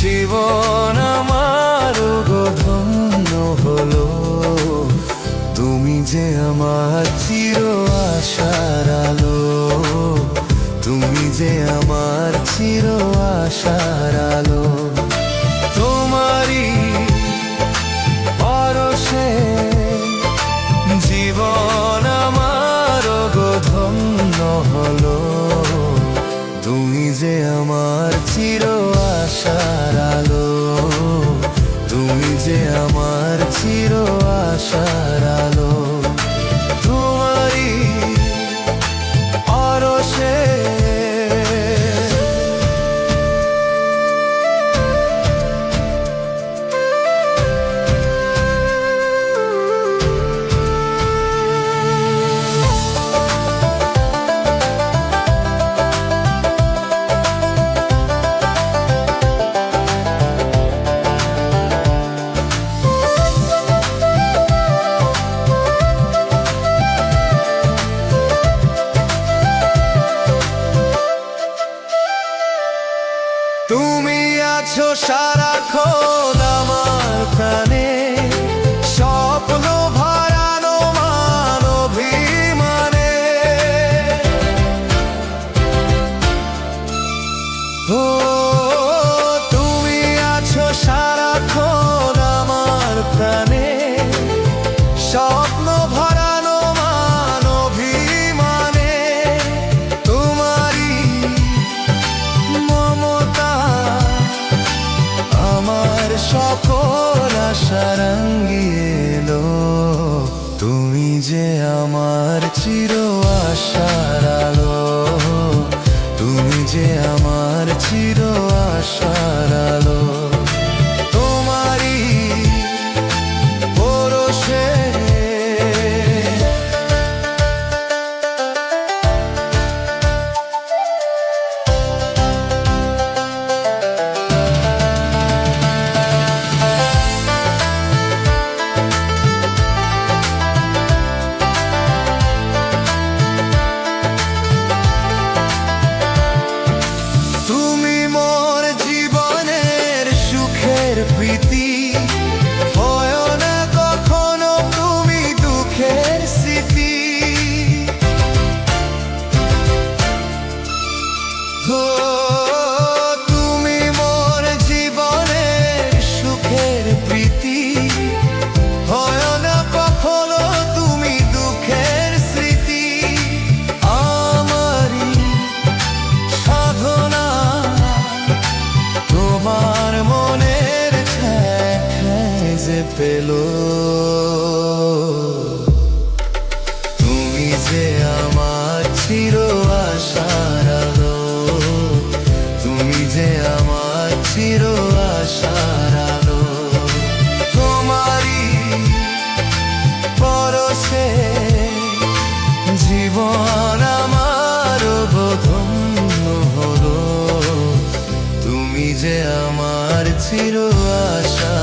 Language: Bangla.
জীবন আমার ধন্য হলো, তুমি যে আমার চির আশার আলো, তুমি যে আমার চির আশার আলো। তোমারই পরশে জীবন আমার ধন্য হলো, তুমি যে আমার চির আশার আলো, তুমি যে আমার চির আশার আলো। তোমারই পরশে তুমি আছো সারাক্ষণ আমার প্রাণে, স্বপ্ন ভরানো মান অভিমানে। ও তুমি আছো সারাক্ষণ আমার প্রাণে, স্বপ্ন ভরানো মান অভিমানে। তোমারই মমতা আমার সকল আশা রাঙিয়ে এলো, তুমি যে আমার চির আশার আলো, তুমি যে আমার চির আশার আলো। তোমারই পরশে প্রীতি হয় না কখনো তুমি দুঃখের স্মৃতি। তুমি মোর জীবনের সুখের প্রীতি, হয় না কখনো তুমি দুঃখের স্মৃতি। আমারই সাধনা তোমার মনে পেল, তুমি যে আমার চির আশার আলো, তুমি যে আমার চির আশার আলো। তোমারই পরশে জীবন আমার ধন্য হলো, তুমি যে আমার চির আশা।